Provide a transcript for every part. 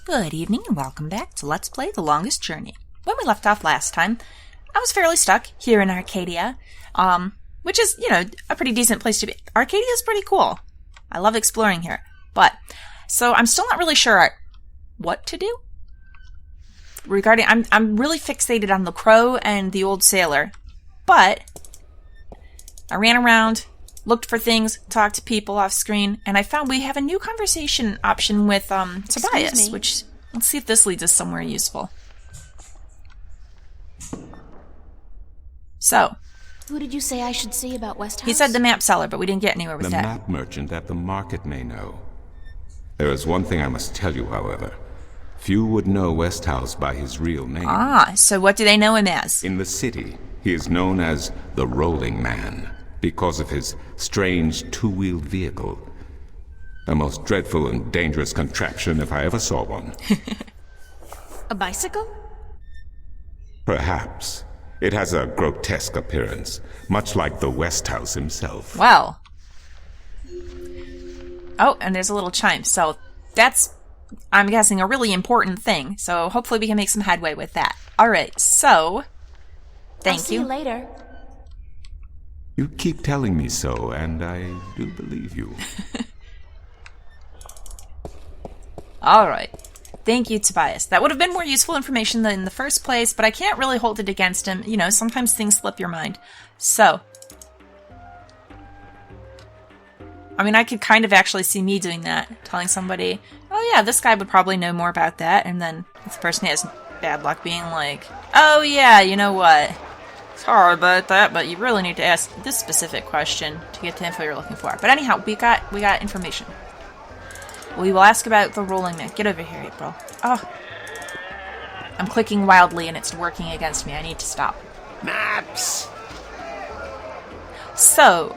Good evening and welcome back to Let's Play The Longest Journey. When we left off last time, I was fairly stuck here in Arcadia, which is, a pretty decent place to be. Arcadia is pretty cool. I love exploring here. So I'm still not really sure what to do. Regarding, I'm really fixated on the crow and the old sailor, but I ran around, looked for things, talked to people off screen, and I found we have a new conversation option with Tobias, which, let's see if this leads us somewhere useful. So. Who did you say I should see about Westhouse? He said the map seller, but we didn't get anywhere with that. The map merchant at the market may know. There is one thing I must tell you, however. Few would know Westhouse by his real name. Ah, so what do they know him as? In the city, he is known as the Rolling Man, because of his strange two-wheeled vehicle. A most dreadful and dangerous contraption if I ever saw one. A bicycle? Perhaps. It has a grotesque appearance, much like the Westhouse himself. Well. Oh, and there's a little chime, so that's, I'm guessing, a really important thing. So hopefully we can make some headway with that. Alright, so, thank you. I'll see you later. You keep telling me so, and I do believe you. Alright. Thank you, Tobias. That would have been more useful information than in the first place, but I can't really hold it against him. Sometimes things slip your mind. So. I could kind of actually see me doing that. Telling somebody, oh yeah, this guy would probably know more about that. And then this person has bad luck being like, oh yeah, you know what? Sorry about that, but you really need to ask this specific question to get the info you're looking for. But anyhow, we got information. We will ask about the Rolling Man. Get over here, April. Oh. I'm clicking wildly and it's working against me. I need to stop. Maps! So,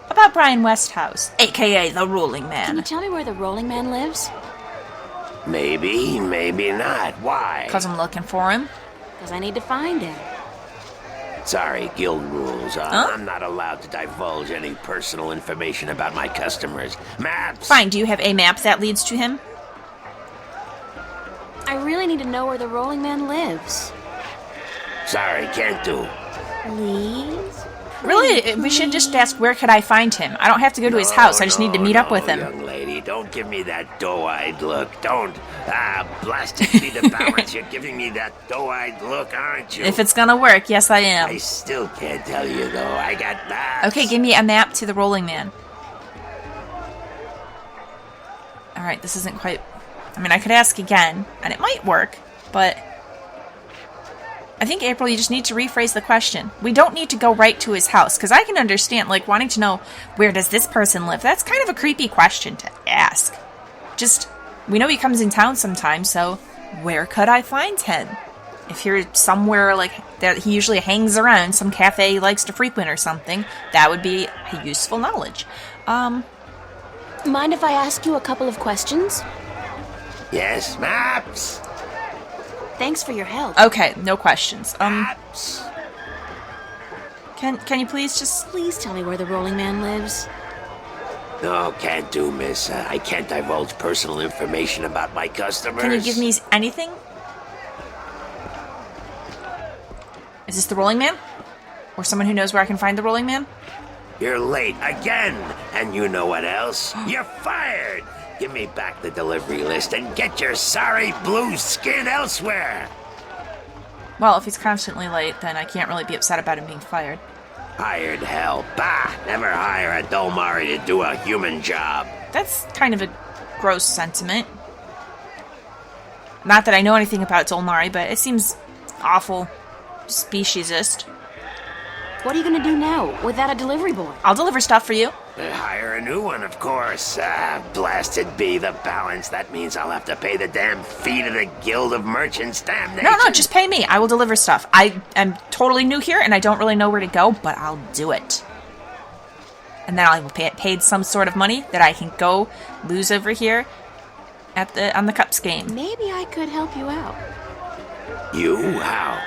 about Brian Westhouse, a.k.a. the Rolling Man. Can you tell me where the Rolling Man lives? Maybe, maybe not. Why? Because I'm looking for him. Because I need to find him. Sorry, guild rules. I'm not allowed to divulge any personal information about my customers. Maps! Fine, do you have a map that leads to him? I really need to know where the Rolling Man lives. Sorry, can't do. Please? Really? We should just ask, where could I find him? I don't have to go to his house, I just need to meet up with him. Young lady, don't give me that doe-eyed look. Don't. Blasted be the balance. You're giving me that doe-eyed look, aren't you? If it's gonna work, yes I am. I still can't tell you, though. I got maps. Okay, give me a map to the Rolling Man. Alright, this isn't quite... I could ask again, and it might work, but... I think, April, you just need to rephrase the question. We don't need to go right to his house, because I can understand, wanting to know, where does this person live? That's kind of a creepy question to ask. Just, we know he comes in town sometimes, so where could I find him? If you're somewhere, that he usually hangs around, some cafe he likes to frequent or something, that would be a useful knowledge. Mind if I ask you a couple of questions? Yes, maps! Thanks for your help. Okay, no questions. Maps! Can you please just... Please tell me where the Rolling Man lives. No, can't do, miss. I can't divulge personal information about my customers. Can you give me anything? Is this the Rolling Man? Or someone who knows where I can find the Rolling Man? You're late again, and you know what else? You're fired! Give me back the delivery list and get your sorry blue skin elsewhere! Well, if he's constantly late, then I can't really be upset about him being fired. Hired hell. Bah! Never hire a Dolmari to do a human job. That's kind of a gross sentiment. Not that I know anything about Dolmari, but it seems awful speciesist. What are you gonna do now, without a delivery boy? I'll deliver stuff for you. Hire a new one, of course. Blasted be the balance. That means I'll have to pay the damn fee to the Guild of Merchants. Damnation. No, just pay me. I will deliver stuff. I am totally new here, and I don't really know where to go, but I'll do it. And then I will pay paid some sort of money that I can go lose over here on the Cups game. Maybe I could help you out. You? How?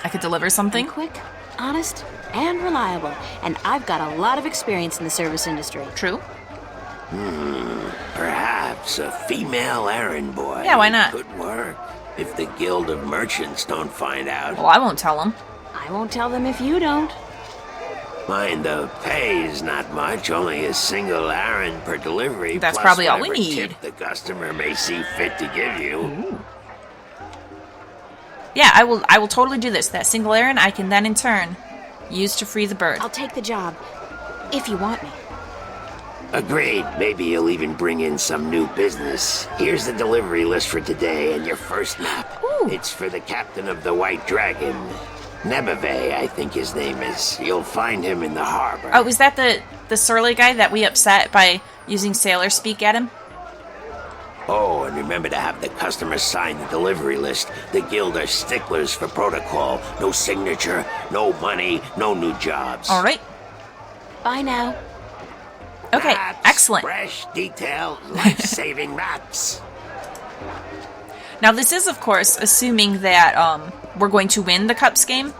I could deliver something. I'm quick, honest, and reliable, and I've got a lot of experience in the service industry. True. Perhaps a female errand boy. Yeah, why not? Could work if the Guild of Merchants don't find out. Well, I won't tell them. I won't tell them if you don't. Mind the pay's not much, only a single errand per delivery. That's plus probably all we whatever need. Tip the customer may see fit to give you. Ooh. Yeah, I will totally do this. That single errand I can then in turn use to free the bird. I'll take the job. If you want me. Agreed. Maybe you'll even bring in some new business. Here's the delivery list for today and your first map. Ooh. It's for the captain of the White Dragon. Nebeve, I think his name is. You'll find him in the harbor. Oh, is that the surly guy that we upset by using sailor speak at him? Oh, and remember to have the customer sign the delivery list. The guild are sticklers for protocol. No signature, no money, no new jobs. All right. Bye now. Okay, Maps, excellent. Fresh, detailed, life-saving maps. Now, this is, of course, assuming that we're going to win the Cups game,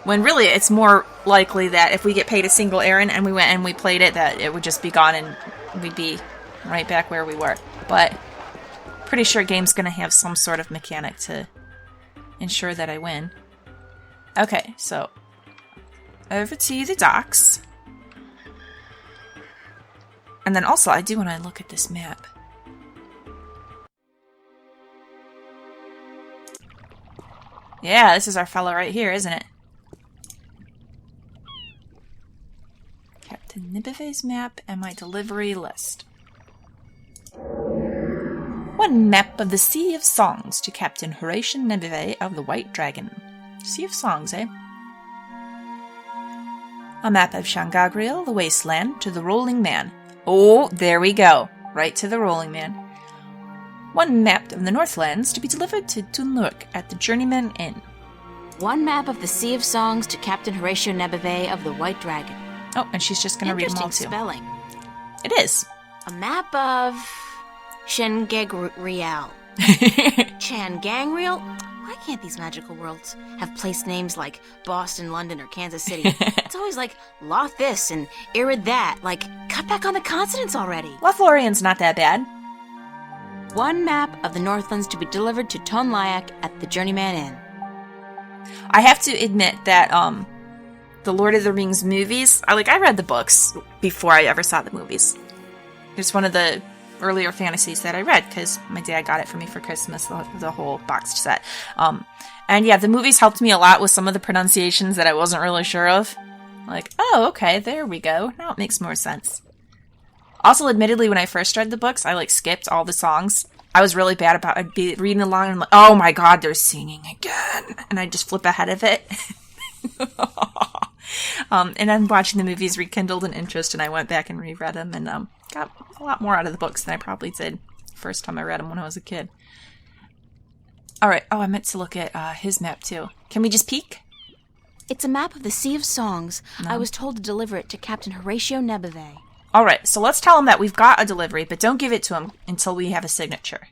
when really it's more likely that if we get paid a single errand and we went and we played it, that it would just be gone and we'd be right back where we were. But pretty sure game's going to have some sort of mechanic to ensure that I win. Okay, so over to the docks. And then also, I do want to look at this map. Yeah, this is our fellow right here, isn't it? Captain Nibive's map and my delivery list. One map of the Sea of Songs to Captain Horatian Nibive of the White Dragon. Sea of Songs, eh? A map of Shangagriel, the Wasteland, to the Rolling Man. Oh, there we go. Right to the Rolling Man. One map of the Northlands to be delivered to Tunlurk at the Journeyman Inn. One map of the Sea of Songs to Captain Horatio Nebive of the White Dragon. Oh, and she's just going to read them all Interesting too. spelling. It is. A map of Shangagriel. Changangriel? Why can't these magical worlds have place names like Boston, London, or Kansas City? It's always like Loth this and Irid that. Like, cut back on the consonants already. Lothlorien's not that bad. One map of the Northlands to be delivered to Tonlyak at the Journeyman Inn. I have to admit that the Lord of the Rings movies, I read the books before I ever saw the movies. It's one of the earlier fantasies that I read because my dad got it for me for Christmas, the whole boxed set. And yeah, the movies helped me a lot with some of the pronunciations that I wasn't really sure of. Like, oh, okay, there we go. Now it makes more sense. Also, admittedly, when I first read the books, I skipped all the songs. I was really bad about I'd be reading along and I'm like, oh my god, they're singing again. And I'd just flip ahead of it. And then watching the movies rekindled an interest and I went back and reread them and got a lot more out of the books than I probably did first time I read them when I was a kid. Alright, oh, I meant to look at his map too. Can we just peek? It's a map of the Sea of Songs. No. I was told to deliver it to Captain Horatio Nebive. Alright, so let's tell him that we've got a delivery, but don't give it to him until we have a signature.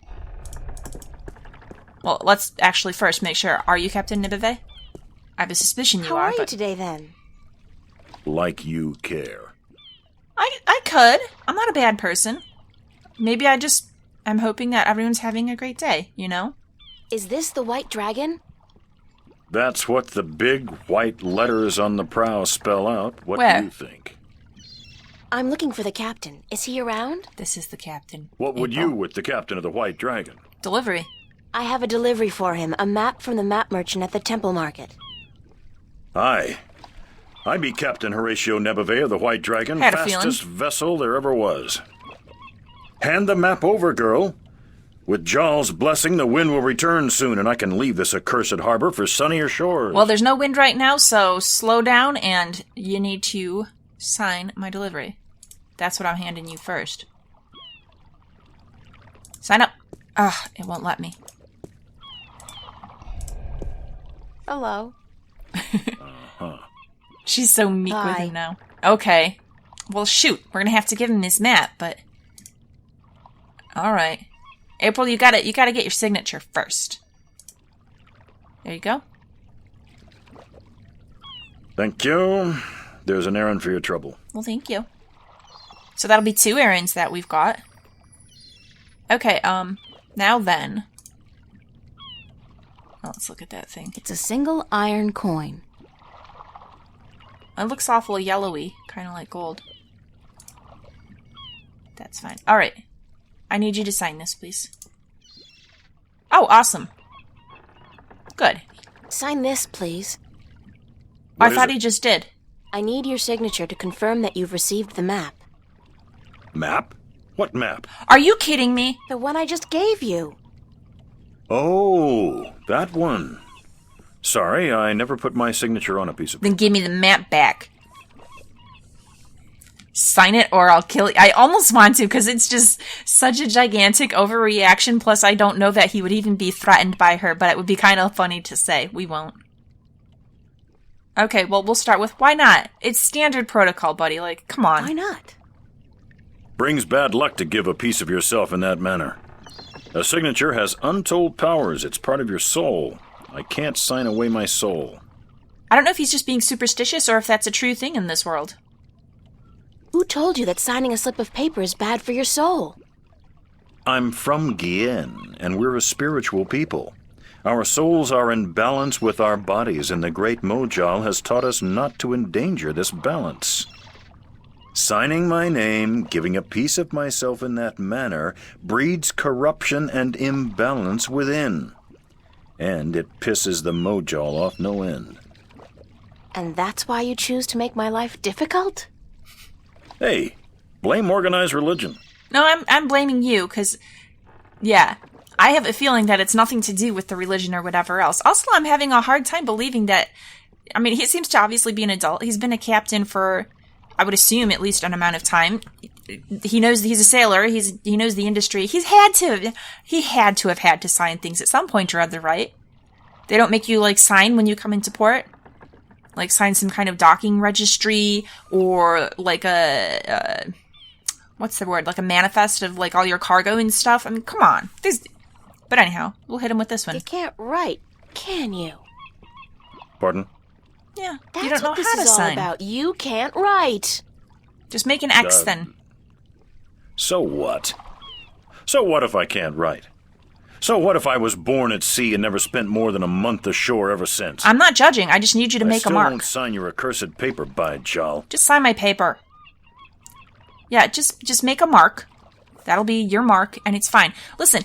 Well, let's actually first make sure. Are you Captain Nibive? I have a suspicion you How are, are you but today, then? Like you care. I could. I'm not a bad person. Maybe I'm hoping that everyone's having a great day, you know? Is this the White Dragon? That's what the big white letters on the prow spell out. What Where? do you think? I'm looking for the captain. Is he around? This is the captain. What would April. you with the captain of the White Dragon? Delivery. I have a delivery for him, a map from the map merchant at the Temple Market. Aye. I be Captain Horatio Nebive of the White Dragon, Had a feeling. fastest vessel there ever was. Hand the map over, girl. With Jarl's blessing, the wind will return soon, and I can leave this accursed harbor for sunnier shores. Well, there's no wind right now, so slow down, and you need to sign my delivery. That's what I'm handing you first. Sign up. Ugh, it won't let me. Hello. She's so meek with Bye. him now. Okay. Well, shoot. We're gonna have to give him his map, but... Alright. April, you gotta get your signature first. There you go. Thank you. There's an errand for your trouble. Well, thank you. So that'll be 2 errands that we've got. Okay, now then. Oh, let's look at that thing. It's a single iron coin. It looks awful yellowy, kind of like gold. That's fine. Alright. I need you to sign this, please. Oh, awesome. Good. Sign this, please. I thought he just did. I need your signature to confirm that you've received the map. Map? What map? Are you kidding me? The one I just gave you. Oh, that one. Sorry, I never put my signature on a piece of paper. Then give me the map back. Sign it or I'll kill you. I almost want to because it's just such a gigantic overreaction. Plus, I don't know that he would even be threatened by her, but it would be kind of funny to say. We won't. Okay, well, we'll start with why not? It's standard protocol, buddy. Like, come on. Why not? Brings bad luck to give a piece of yourself in that manner. A signature has untold powers. It's part of your soul. I can't sign away my soul. I don't know if he's just being superstitious or if that's a true thing in this world. Who told you that signing a slip of paper is bad for your soul? I'm from Gien, and we're a spiritual people. Our souls are in balance with our bodies, and the great Mojal has taught us not to endanger this balance. Signing my name, giving a piece of myself in that manner, breeds corruption and imbalance within. And it pisses the Mojal off no end. And that's why you choose to make my life difficult? Hey, blame organized religion. No, I'm blaming you, because, yeah, I have a feeling that it's nothing to do with the religion or whatever else. Also, I'm having a hard time believing that, I mean, he seems to obviously be an adult. He's been a captain for, I would assume, at least an amount of time. He knows he's a sailor. He knows the industry. He had to have had to sign things at some point or other, right? They don't make you, like, sign when you come into port? Like, sign some kind of docking registry or, like, what's the word? Like a manifest of, like, all your cargo and stuff? I mean, come on. But anyhow, we'll hit him with this one. You can't write, can you? Pardon? Yeah, That's you don't know what this how to is all sign. about. You can't write. Just make an X then. So what? So what if I can't write? So what if I was born at sea and never spent more than a month ashore ever since? I'm not judging. I just need you to make a mark. I still won't sign your accursed paper, by Jal. Just sign my paper. Yeah, just make a mark. That'll be your mark, and it's fine. Listen,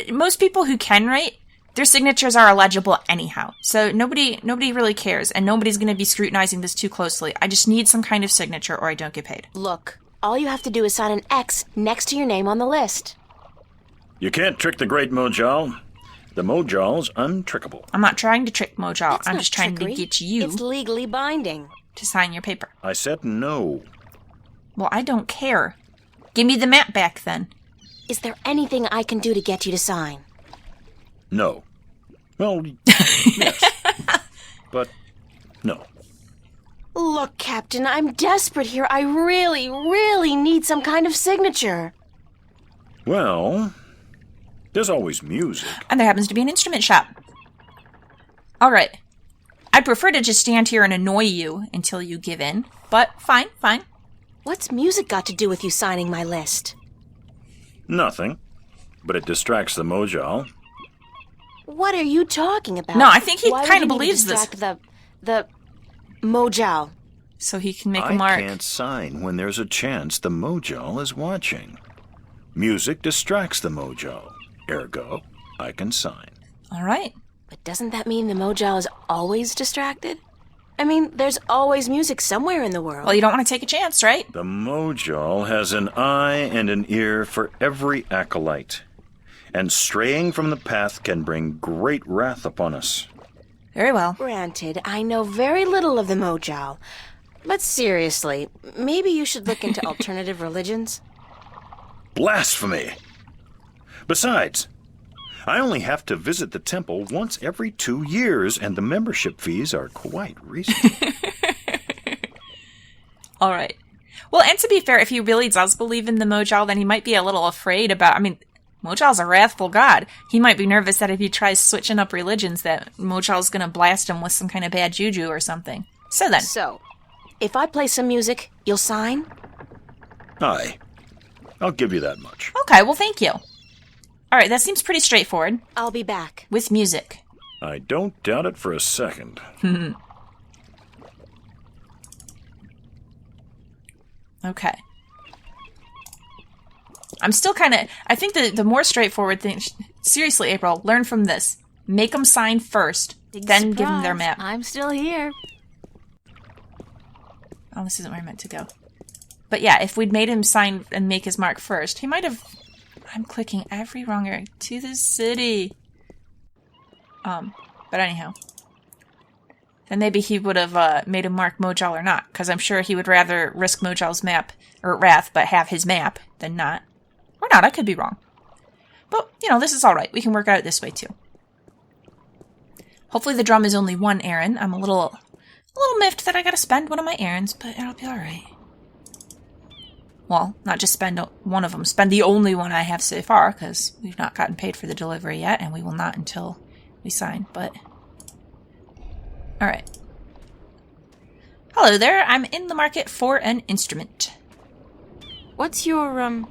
most people who can write, their signatures are illegible anyhow. So nobody really cares, and nobody's going to be scrutinizing this too closely. I just need some kind of signature, or I don't get paid. Look, all you have to do is sign an X next to your name on the list. You can't trick the great Mojal. The Mojal's untrickable. I'm not trying to trick Mojal. It's I'm not just trying trickery. to get you It's legally binding. to sign your paper. I said no. Well, I don't care. Give me the map back, then. Is there anything I can do to get you to sign? No. Well, yes. But no. Look, Captain, I'm desperate here. I really, really need some kind of signature. Well, there's always music. And there happens to be an instrument shop. All right. I'd prefer to just stand here and annoy you until you give in, but fine. What's music got to do with you signing my list? Nothing. But it distracts the Mojal. What are you talking about? No, I think he Why kind of would you need to believes this. distract the Mojal. So he can make a I mark. can't sign when there's a chance the Mojal is watching. Music distracts the Mojal. Ergo, I can sign. All right. But doesn't that mean the Mojal is always distracted? I mean, there's always music somewhere in the world. Well, you don't want to take a chance, right? The Mojal has an eye and an ear for every acolyte, and straying from the path can bring great wrath upon us. Very well. Granted, I know very little of the Mojal. But seriously, maybe you should look into alternative religions? Blasphemy! Besides, I only have to visit the temple once every 2 years, and the membership fees are quite reasonable. All right. Well, and to be fair, if he really does believe in the Mojal, then he might be a little afraid about... I mean, Mojal's a wrathful god. He might be nervous that if he tries switching up religions, that Mojal's going to blast him with some kind of bad juju or something. So then... So, if I play some music, you'll sign? Aye. I'll give you that much. Okay, well, thank you. All right, that seems pretty straightforward. I'll be back. With music. I don't doubt it for a second. Okay. I'm still kind of... I think the more straightforward thing... Seriously, April, learn from this. Make them sign first, then give them their map. I'm still here. Oh, this isn't where I meant to go. But yeah, if we'd made him sign and make his mark first, he might have... I'm clicking every wrong area. To the city. But anyhow. Then maybe he would have made him mark Mojal or not, because I'm sure he would rather risk Mojal's map, or Wrath, but have his map, than not. Or not, I could be wrong. But, you know, this is alright. We can work out this way, too. Hopefully the drum is only one errand. I'm a little miffed that I gotta spend one of my errands, but it'll be alright. Well, not just spend one of them. Spend the only one I have so far, because we've not gotten paid for the delivery yet, and we will not until we sign, but... Alright. Hello there, I'm in the market for an instrument. What's your,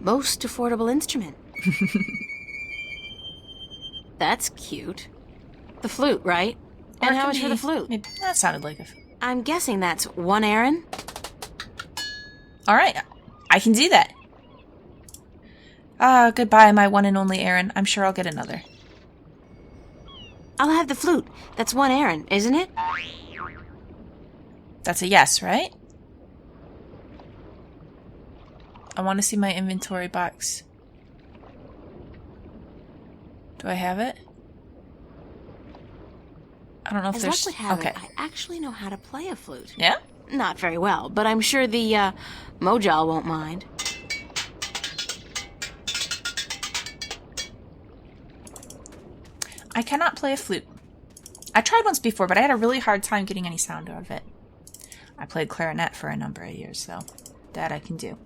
most affordable instrument? That's cute. The flute, right? Or And it how could much for be- the flute? Maybe, that sounded like a... I'm guessing that's one errand? Alright, I can do that. Goodbye, my one and only Aaron. I'm sure I'll get another. I'll have the flute. That's one errand, isn't it? That's a yes, right? I want to see my inventory box. Do I have it? I don't know if As there's... luck would have okay. it, I actually know how to play a flute. Yeah? Not very well, but I'm sure the, Mojal won't mind. I cannot play a flute. I tried once before, but I had a really hard time getting any sound out of it. I played clarinet for a number of years, so that I can do.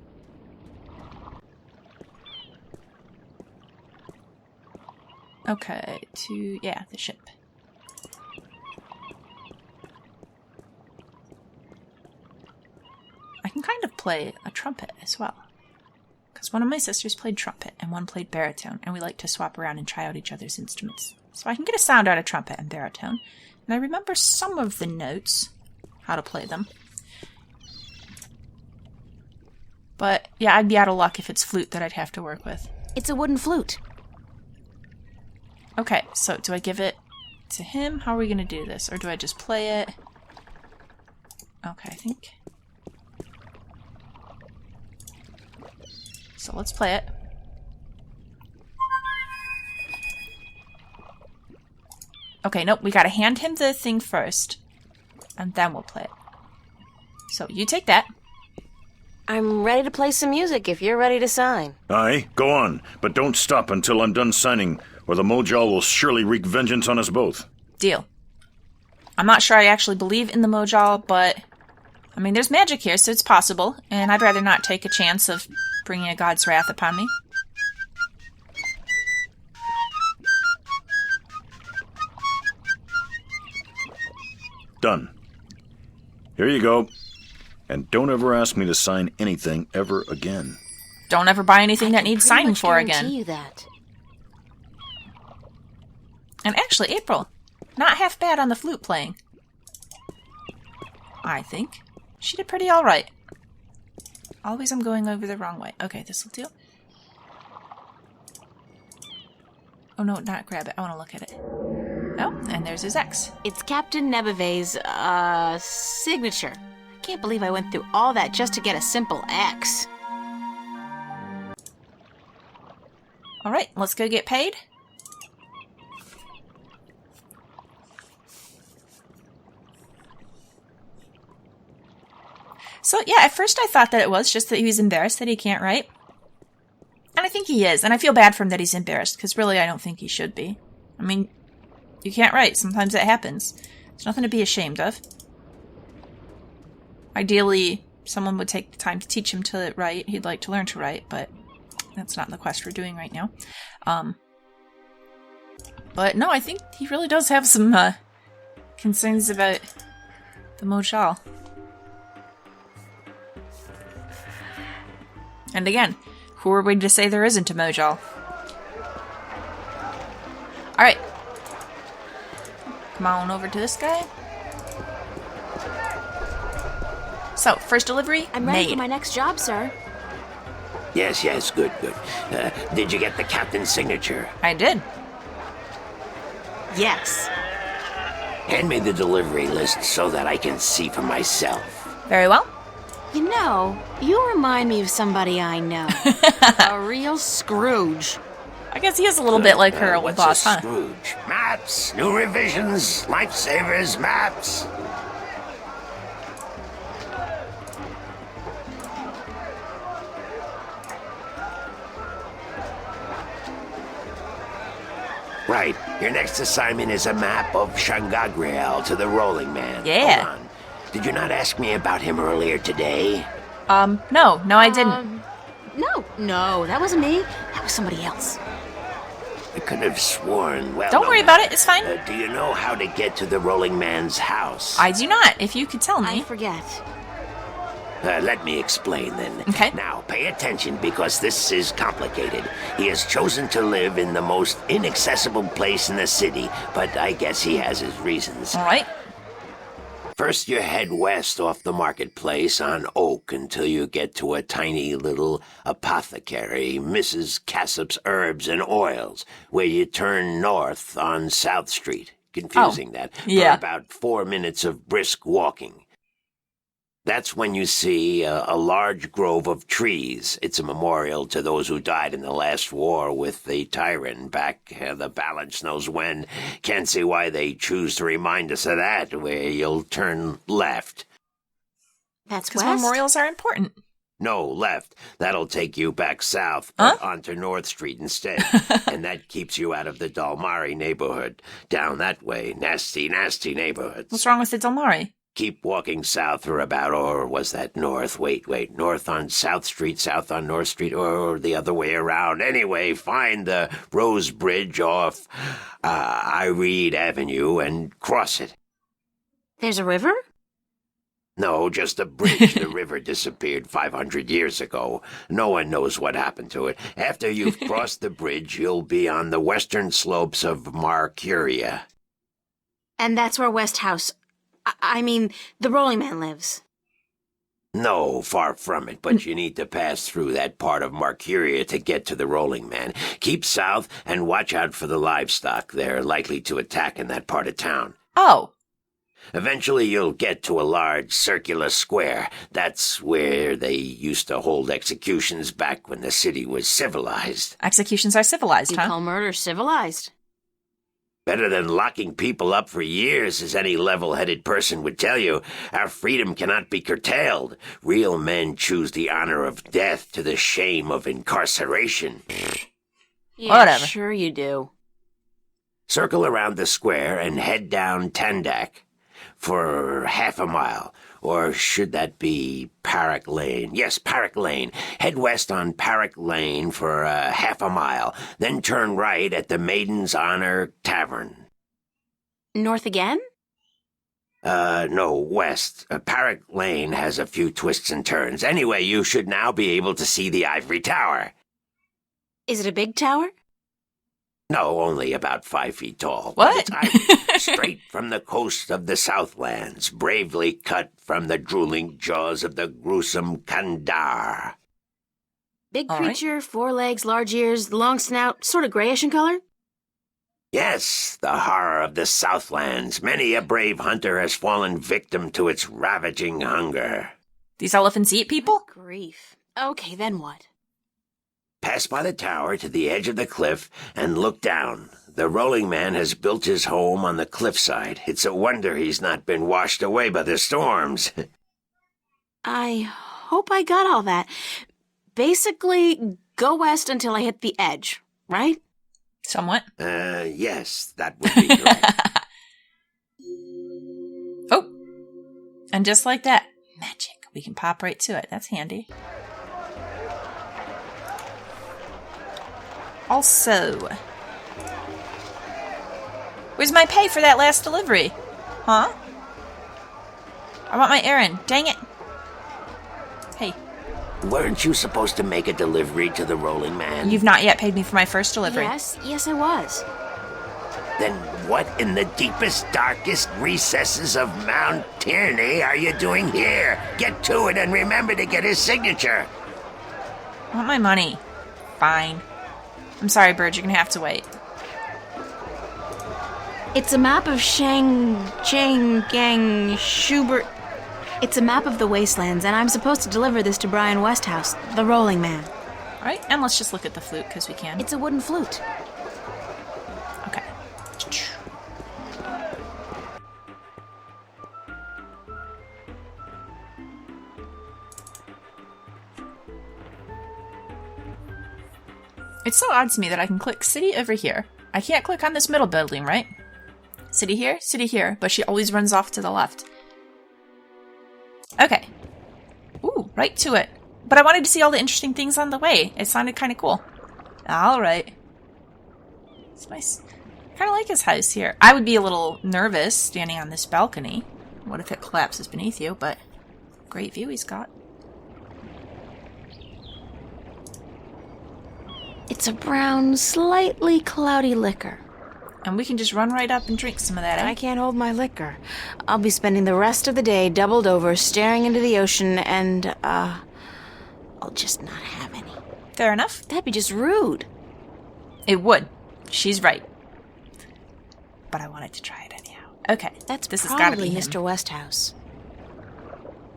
Okay, yeah, the ship. I can kind of play a trumpet as well. Because one of my sisters played trumpet and one played baritone, and we like to swap around and try out each other's instruments. So I can get a sound out of trumpet and baritone, and I remember some of the notes, how to play them. But yeah, I'd be out of luck if it's flute that I'd have to work with. It's a wooden flute. Okay, so do I give it to him? How are we going to do this? Or do I just play it? Okay, I think... So let's play it. Okay, nope, we gotta hand him the thing first. And then we'll play it. So, you take that. I'm ready to play some music if you're ready to sign. Aye, go on, but don't stop until I'm done signing, or the Mojal will surely wreak vengeance on us both. Deal. I'm not sure I actually believe in the Mojal, but... I mean, there's magic here, so it's possible. And I'd rather not take a chance of bringing a god's wrath upon me. Done. Here you go. And don't ever ask me to sign anything ever again. Don't ever buy anything that needs signing for I again. guarantee you that. And actually, April, not half bad on the flute playing. I think. She did pretty alright. Always I'm going over the wrong way. Okay, this will do. Oh no, not grab it. I want to look at it. Oh, and there's his X. It's Captain Nebeve's, signature. I can't believe I went through all that just to get a simple X. Alright, let's go get paid. So, yeah, at first I thought that it was just that he was embarrassed that he can't write. And I think he is, and I feel bad for him that he's embarrassed, because really I don't think he should be. I mean, you can't write. Sometimes it happens. There's nothing to be ashamed of. Ideally, someone would take the time to teach him to write. He'd like to learn to write, but that's not the quest we're doing right now. But no, I think he really does have some concerns about the Mojal. And again, who are we to say there isn't a Mojal? Alright. Come on over to this guy. So, first delivery, I'm ready made. for my next job, sir. Yes, good. Did you get the captain's signature? I did. Yes. Hand me the delivery list so that I can see for myself. Very well. You know, you remind me of somebody I know. A real Scrooge. I guess he is a little bit like her old What's boss, a huh? Scrooge? Maps, new revisions, lifesavers, maps. Right. Your next assignment is a map of Shangagriel to the Rolling Man. Yeah. Hold on. Did you not ask me about him earlier today? No, I didn't. No, that wasn't me. That was somebody else. I could have sworn. Well, Don't no worry matter. about it, it's fine. Do you know how to get to the Rolling Man's house? I do not, if you could tell I me. forget. Let me explain then. Okay. Now, pay attention because this is complicated. He has chosen to live in the most inaccessible place in the city, but I guess he has his reasons. Alright. First, you head west off the marketplace on Oak until you get to a tiny little apothecary, Mrs. Cassop's Herbs and Oils, where you turn north on South Street. Confusing that. yeah. For about 4 minutes of brisk walking. That's when you see a large grove of trees. It's a memorial to those who died in the last war with the tyrant back the balance knows when. Can't see why they choose to remind us of that, where you'll turn left. That's Because west? memorials are important. No, left. That'll take you back south, but Huh? onto North Street instead. And that keeps you out of the Dalmari neighborhood. Down that way. Nasty, nasty neighborhoods. What's wrong with the Dalmari? Keep walking south for about, or was that north? Wait, north on South Street, south on North Street, or the other way around. Anyway, find the Rose Bridge off Iread Avenue and cross it. There's a river? No, just a bridge. The river disappeared 500 years ago. No one knows what happened to it. After you've crossed the bridge, you'll be on the western slopes of Marcuria. And that's where Westhouse... I mean, the Rolling Man lives. No, far from it, but you need to pass through that part of Marcuria to get to the Rolling Man. Keep south and watch out for the livestock. They're likely to attack in that part of town. Oh. Eventually you'll get to a large circular square. That's where they used to hold executions back when the city was civilized. Executions are civilized, You huh? call murder civilized? Better than locking people up for years, as any level-headed person would tell you. Our freedom cannot be curtailed. Real men choose the honor of death to the shame of incarceration. Yeah, Whatever. sure you do. Circle around the square and head down Tandak for half a mile. Or should that be Parrock Lane? Yes, Parrock Lane. Head west on Parrock Lane for half a mile. Then turn right at the Maiden's Honor Tavern. North again? No, west. Parrock Lane has a few twists and turns. Anyway, you should now be able to see the Ivory Tower. Is it a big tower? No, only about 5 feet tall. What? But it's ivory, straight from the coast of the Southlands, bravely cut from the drooling jaws of the gruesome Kandar. Big All right. creature, 4 legs, large ears, long snout, sort of grayish in color? Yes, the horror of the Southlands. Many a brave hunter has fallen victim to its ravaging hunger. These elephants eat people? Grief. Okay, then what? Pass by the tower to the edge of the cliff and look down. The Rolling Man has built his home on the cliffside. It's a wonder he's not been washed away by the storms. I hope I got all that. Basically, go west until I hit the edge, right? Somewhat. Yes, that would be correct. Oh. And just like that, magic. We can pop right to it. That's handy. Also, where's my pay for that last delivery? Huh? I want my errand. Dang it. Hey. weren't you supposed to make a delivery to the Rolling Man? You've not yet paid me for my first delivery. Yes, I was. Then what in the deepest, darkest recesses of Mount Tierney are you doing here? Get to it and remember to get his signature. I want my money. Fine. I'm sorry, Bird, you're gonna have to wait. It's a map of Gang, Schubert. It's a map of the wastelands, and I'm supposed to deliver this to Brian Westhouse, the Rolling Man. Alright, and let's just look at the flute, because we can. It's a wooden flute. Okay. It's so odd to me that I can click city over here. I can't click on this middle building, right? City here, but she always runs off to the left. Okay. Ooh, right to it. But I wanted to see all the interesting things on the way. It sounded kind of cool. Alright. It's nice. I kind of like his house here. I would be a little nervous standing on this balcony. What if it collapses beneath you? But great view he's got. It's a brown, slightly cloudy liquor. And we can just run right up and drink some of that, eh? I can't hold my liquor. I'll be spending the rest of the day doubled over, staring into the ocean, and, I'll just not have any. Fair enough. That'd be just rude. It would. She's right. But I wanted to try it anyhow. Okay. This has got to be probably him. Mr. Westhouse.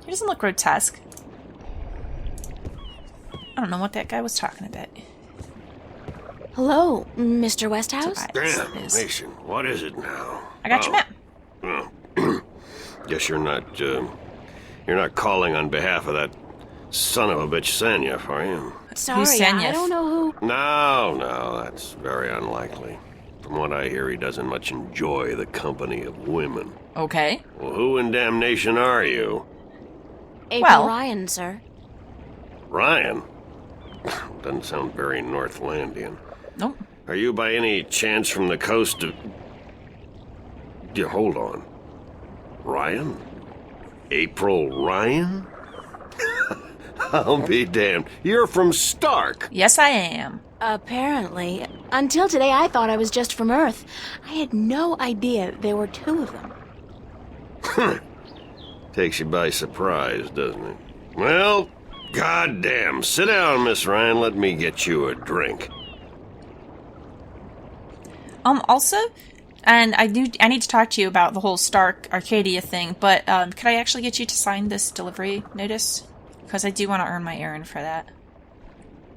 He doesn't look grotesque. I don't know what that guy was talking about. Hello, Mr. Westhouse? Tobias Damn, is. Mason, what is it now? I got your map. Guess you're not calling on behalf of that son of a bitch Sanyef, are you? Sorry, Who's Sanyef? I don't know who... No, that's very unlikely. From what I hear, he doesn't much enjoy the company of women. Okay. Well, who in damnation are you? April Well- Ryan, sir. Ryan? Doesn't sound very Northlandian. Nope. Are you by any chance from the coast of... Yeah, hold on. Ryan? April Ryan? I'll be damned. You're from Stark. Yes, I am. Apparently. Until today, I thought I was just from Earth. I had no idea there were two of them. Takes you by surprise, doesn't it? Well, goddamn. Sit down, Miss Ryan. Let me get you a drink. Also, and I need to talk to you about the whole Stark Arcadia thing, but could I actually get you to sign this delivery notice? Because I do want to earn my errand for that.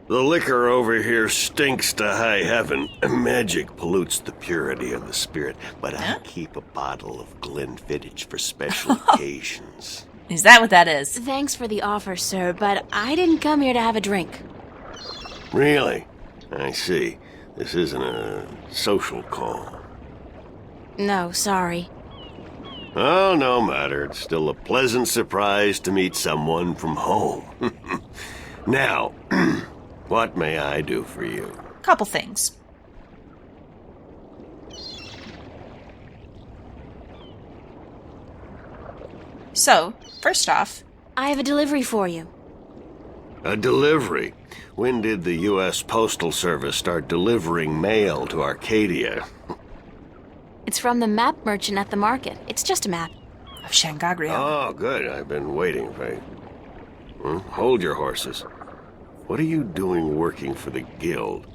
The liquor over here stinks to high heaven. Magic pollutes the purity of the spirit, but I keep a bottle of Glenfiddich for special occasions. Is that what that is? Thanks for the offer, sir, but I didn't come here to have a drink. Really? I see. This isn't a social call. No, sorry. Oh, no matter. It's still a pleasant surprise to meet someone from home. Now, what may I do for you? Couple things. So, first off, I have a delivery for you. A delivery? When did the U.S. Postal Service start delivering mail to Arcadia? It's from the map merchant at the market. It's just a map. of Shangagrio. Oh, good. I've been waiting, Faye. Hold your horses. What are you doing working for the Guild?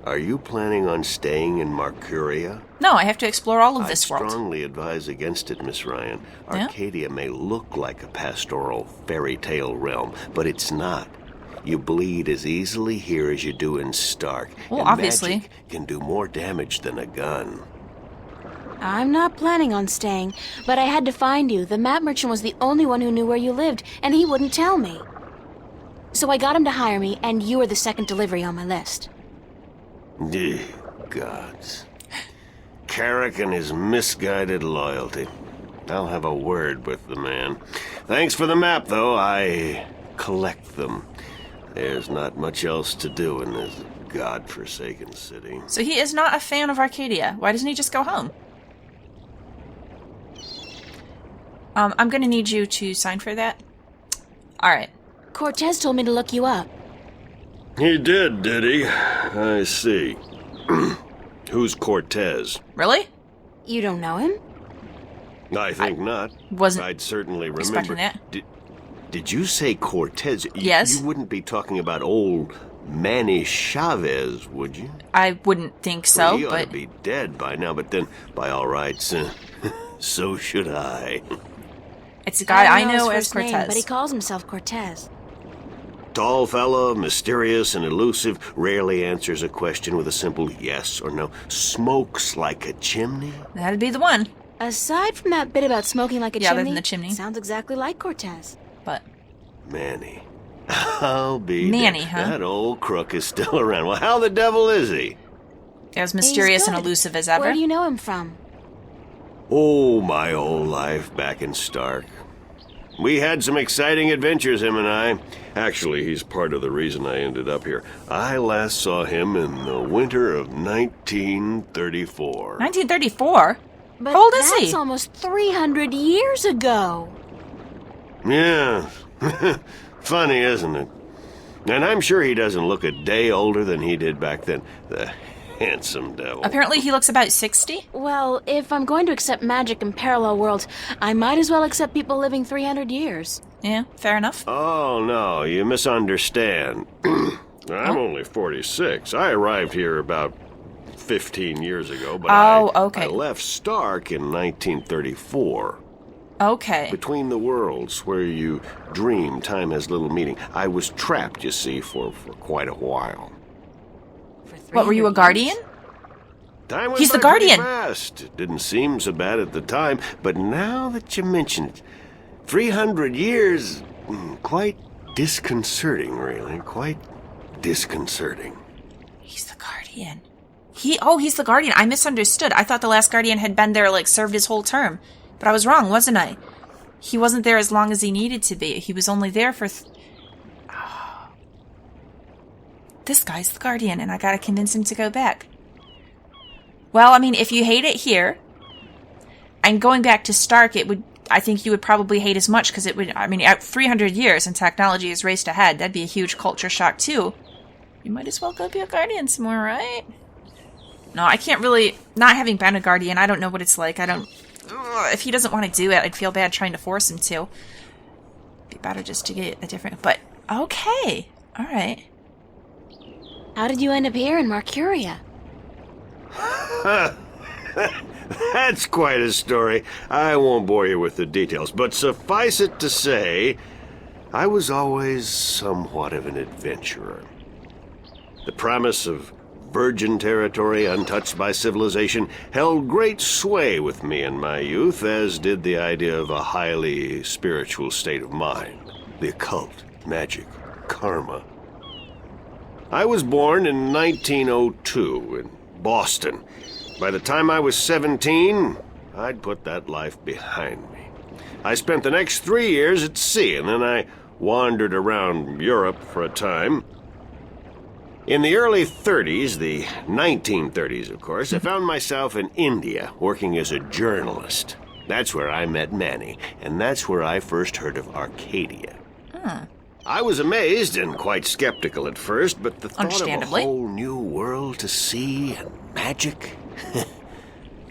Are you planning on staying in Marcuria? No, I have to explore all of this I world. strongly advise against it, Miss Ryan. Yeah? Arcadia may look like a pastoral fairy tale realm, but it's not. You bleed as easily here as you do in Stark. Well, and obviously. magic can do more damage than a gun. I'm not planning on staying, but I had to find you. The map merchant was the only one who knew where you lived, and he wouldn't tell me. So I got him to hire me, and you were the second delivery on my list. Gods. Carrick and his misguided loyalty. I'll have a word with the man. Thanks for the map, though. I collect them. There's not much else to do in this godforsaken city. So he is not a fan of Arcadia. Why doesn't he just go home? I'm going to need you to sign for that. Alright. Cortez told me to look you up. He did he? I see. Who's Cortez? Really? You don't know him? I think not. Wasn't I'd certainly remember. expecting it. Did you say Cortez? Yes. You wouldn't be talking about old Manny Chavez, would you? I wouldn't think so, Well, he ought but to be dead by now, but then, by all rights, so should I. it's a guy I don't know his as first name, Cortez. but he calls himself Cortez. Tall fella, mysterious and elusive, rarely answers a question with a simple yes or no. Smokes like a chimney. That'd be the one. Aside from that bit about smoking like a Yeah, other chimney, than the chimney. sounds exactly like Cortez. But Manny. I'll be Manny, there. huh? That old crook is still around. Well, how the devil is he? as mysterious and He's good. elusive as ever. Where do you know him from? Oh, my old life back in Stark. We had some exciting adventures, him and I. Actually, he's part of the reason I ended up here. I last saw him in the winter of 1934. 1934? But How old is that's he? almost 300 years ago. Yeah. Funny, isn't it? And I'm sure he doesn't look a day older than he did back then. The handsome devil. Apparently he looks about 60. Well, if I'm going to accept magic in parallel worlds, I might as well accept people living 300 years. Yeah, fair enough. Oh, no, you misunderstand. I'm only 46. I arrived here about 15 years ago, but okay. I left Stark in 1934. Okay. Between the worlds, where you dream time has little meaning. I was trapped, you see, for quite a while. What, were you a guardian? Time went He's the by pretty Guardian. fast. It didn't seem so bad at the time, but now that you mention it, 300 years, quite disconcerting, really. Quite disconcerting. He's the Guardian. He's the Guardian. I misunderstood. I thought the last Guardian had been there, served his whole term. But I was wrong, wasn't I? He wasn't there as long as he needed to be. He was only there for... This guy's the Guardian, and I gotta convince him to go back. Well, I mean, if you hate it here, and going back to Stark, I think you would probably hate as much, because at 300 years and technology has raced ahead, that'd be a huge culture shock, too. You might as well go be a Guardian somewhere, right? No, I can't really... Not having been a Guardian, I don't know what it's like. If he doesn't want to do it, I'd feel bad trying to force him to. Be better just to get a different... But, okay. Alright. How did you end up here in Mercuria? That's quite a story. I won't bore you with the details, but suffice it to say, I was always somewhat of an adventurer. The promise of virgin territory untouched by civilization held great sway with me in my youth, as did the idea of a highly spiritual state of mind. The occult, magic, karma. I was born in 1902 in Boston. By the time I was 17, I'd put that life behind me. I spent the next 3 years at sea, and then I wandered around Europe for a time. In the early 30s, the 1930s, of course, I found myself in India working as a journalist. That's where I met Manny, and that's where I first heard of Arcadia. I was amazed and quite skeptical at first, but the thought of a Understandably. whole new world to see and magic...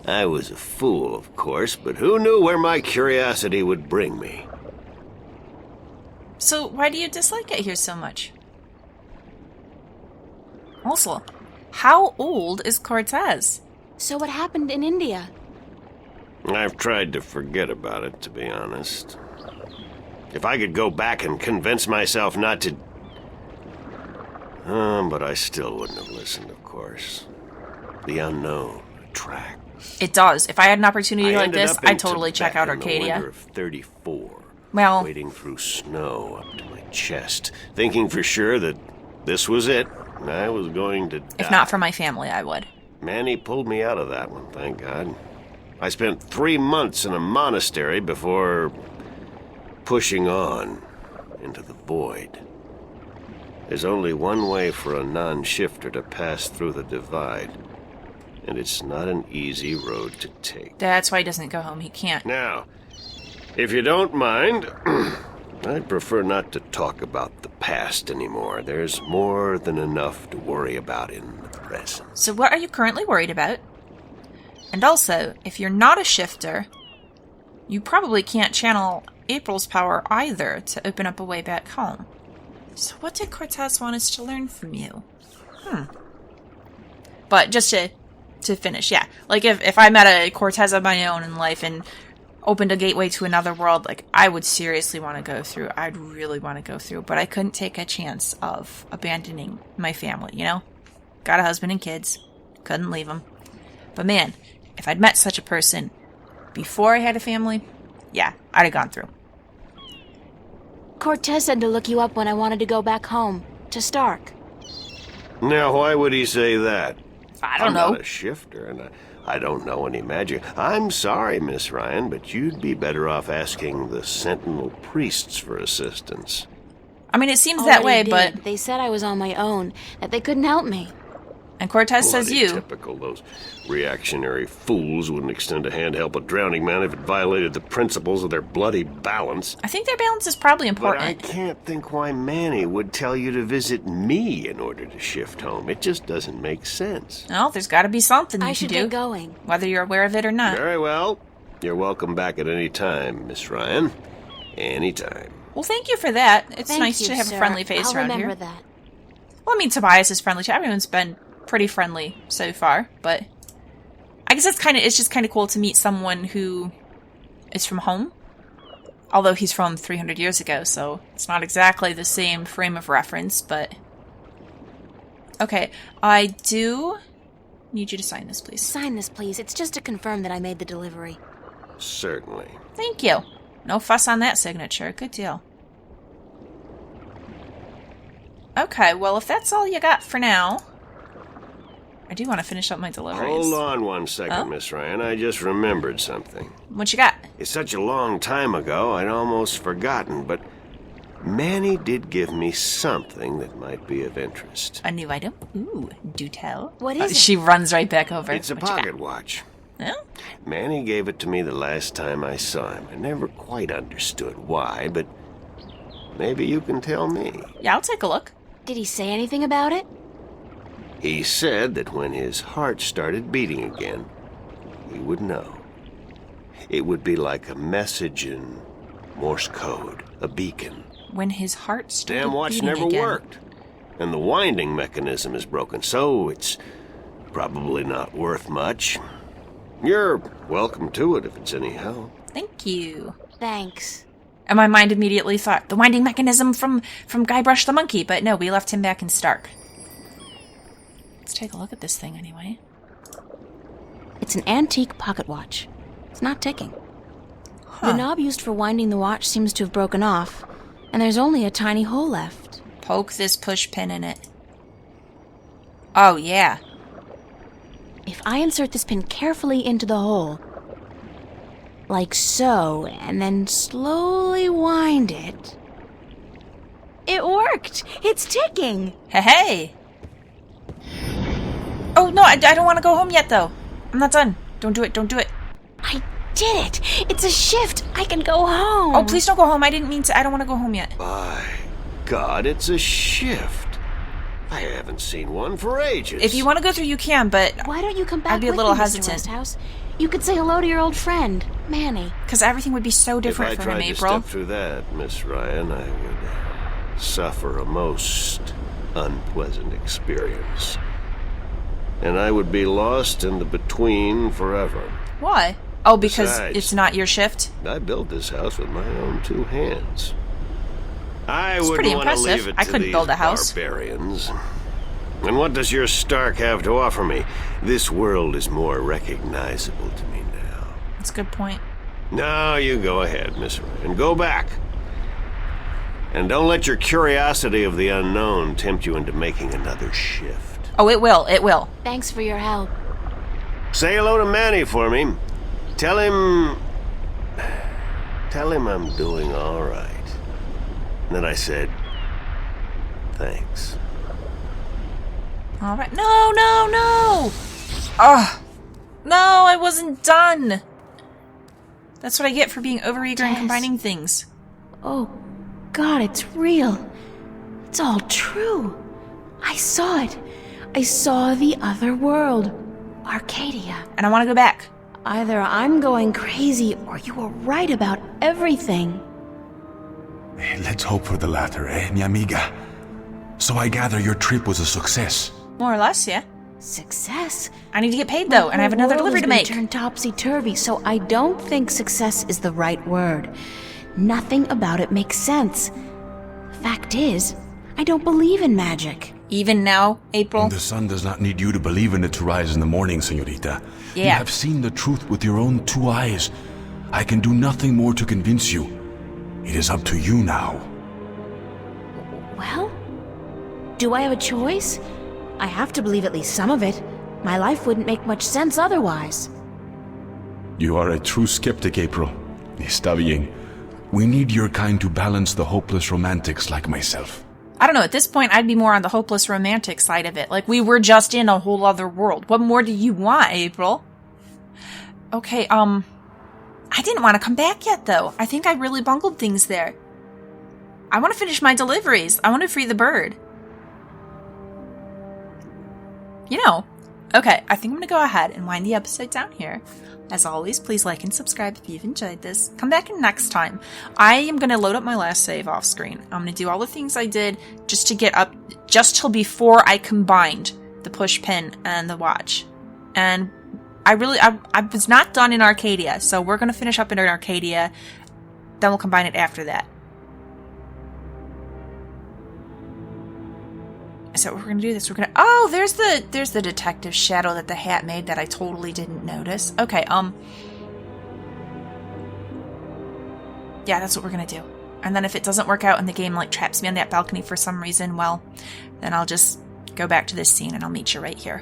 I was a fool, of course, but who knew where my curiosity would bring me? So, why do you dislike it here so much? Also, how old is Cortez? So what happened in India? I've tried to forget about it, to be honest. If I could go back and convince myself not to... but I still wouldn't have listened, of course. The unknown attracts. It does. If I had an opportunity I like ended this, up in I'd totally check Tibet out in the winter Arcadia. of 34. Well, Wading through snow up to my chest, thinking for sure that this was it. I was going to die. if not for my family, I would. Manny pulled me out of that one, thank God. I spent 3 months in a monastery before pushing on into the void. There's only one way for a non-shifter to pass through the divide, and it's not an easy road to take. That's why he doesn't go home. He can't. Now, if you don't mind, I'd prefer not to talk about the past anymore. There's more than enough to worry about in the present. So what are you currently worried about? And also, if you're not a shifter, you probably can't channel April's power either to open up a way back home. So what did Cortez want us to learn from you? But just to finish, yeah. Like, if I met a Cortez of my own in life and opened a gateway to another world, like, I would seriously want to go through. I'd really want to go through. But I couldn't take a chance of abandoning my family, you know? Got a husband and kids. Couldn't leave them. But man, if I'd met such a person before I had a family, yeah, I'd have gone through. Cortez said to look you up when I wanted to go back home, to Stark. Now, why would he say that? I don't know. I'm not a shifter, and I don't know any magic. I'm sorry, Miss Ryan, but you'd be better off asking the Sentinel priests for assistance. I mean, it seems that way, Already but... did. They said I was on my own, that they couldn't help me. And Cortez says Bloody you. Typical. Those reactionary fools wouldn't extend a hand to help a drowning man if it violated the principles of their bloody balance. I think their balance is probably But I important. can't think why Manny would tell you to visit me in order to shift home. It just doesn't make sense. Well, there's got to be something I you should can do, get going. whether you're aware of it or not. Very well. You're welcome back at any time, Miss Ryan. Anytime. Well, thank you for that. It's Thank nice you, to have sir. a friendly face I'll around remember here. that. Well, I mean, Tobias is friendly too. Everyone's been pretty friendly so far, but I guess it's just kind of cool to meet someone who is from home. Although he's from 300 years ago, so it's not exactly the same frame of reference, but... Okay, I do need you to sign this, please. Sign this, please. It's just to confirm that I made the delivery. Certainly. Thank you. No fuss on that signature. Good deal. Okay, well, if that's all you got for now, I do want to finish up my deliveries. Hold on one second, Oh? Miss Ryan. I just remembered something. What you got? It's such a long time ago, I'd almost forgotten, but Manny did give me something that might be of interest. A new item? Ooh, do tell. What is it? She runs right back over. It's a What you got? pocket watch. Yeah? Manny gave it to me the last time I saw him. I never quite understood why, but maybe you can tell me. Yeah, I'll take a look. Did he say anything about it? He said that when his heart started beating again, he would know. It would be like a message in Morse code, a beacon. When his heart started Damn watch beating never again. worked. And the winding mechanism is broken, so it's probably not worth much. You're welcome to it if it's any help. Thank you. Thanks. And my mind immediately thought, the winding mechanism from Guybrush the Monkey, but no, we left him back in Stark. Let's take a look at this thing anyway. It's an antique pocket watch. It's not ticking. The knob used for winding the watch seems to have broken off, and there's only a tiny hole left. Poke this push pin in it. Oh, yeah. If I insert this pin carefully into the hole, like so, and then slowly wind it... It worked! It's ticking! Hey, hey! Oh, no, I don't want to go home yet, though. I'm not done. Don't do it, don't do it. I did it! It's a shift! I can go home! Oh, please don't go home. I didn't mean to. I don't want to go home yet. By God, it's a shift. I haven't seen one for ages. If you want to go through, you can, but... Why don't you come back I'd be a with little me, hesitant. Mr. Westhouse? You could say hello to your old friend, Manny. Because everything would be so different if I for him, tried to April. step through that, Miss Ryan, I would suffer a most unpleasant experience. And I would be lost in the between forever. Why? Oh, because Besides- it's not your shift? I built this house with my own two hands. I It's pretty wouldn't want to impressive. leave it I to couldn't these build a house. barbarians. And what does your Stark have to offer me? This world is more recognizable to me now. That's a good point. Now you go ahead, Miss Ryan. Go back. And don't let your curiosity of the unknown tempt you into making another shift. Oh, it will. It will. Thanks for your help. Say hello to Manny for me. Tell him I'm doing all right. And then I said, thanks. All right. No, no, no! Ugh. No, I wasn't done. That's what I get for being overeager and Tess. combining things. Oh, God, it's real. It's all true. I saw it. I saw the other world. Arcadia. And I want to go back. Either I'm going crazy or you were right about everything. Let's hope for the latter, mi amiga? So I gather your trip was a success. More or less, yeah. Success? I need to get paid, though, and I have another delivery to make. Turned topsy-turvy, so I don't think success is the right word. Nothing about it makes sense. Fact is, I don't believe in magic. Even now, April? And the sun does not need you to believe in it to rise in the morning, señorita. Yeah. You have seen the truth with your own 2 eyes. I can do nothing more to convince you. It is up to you now. Well, do I have a choice? I have to believe at least some of it. My life wouldn't make much sense otherwise. You are a true skeptic, April. Está bien. We need your kind to balance the hopeless romantics like myself. I don't know, at this point, I'd be more on the hopeless romantic side of it. Like, we were just in a whole other world. What more do you want, April? Okay, I didn't want to come back yet, though. I think I really bungled things there. I want to finish my deliveries. I want to free the bird. You know, okay, I think I'm going to go ahead and wind the episode down here. As always, please like and subscribe if you've enjoyed this. Come back in next time. I am going to load up my last save off screen. I'm going to do all the things I did just to get up, just till before I combined the push pin and the watch. And I was not done in Arcadia, so we're going to finish up in Arcadia, then we'll combine it after that. So we're gonna do this. Oh, there's the detective shadow that the hat made that I totally didn't notice. Okay, yeah, that's what we're gonna do. And then if it doesn't work out and the game like traps me on that balcony for some reason, well, then I'll just go back to this scene and I'll meet you right here.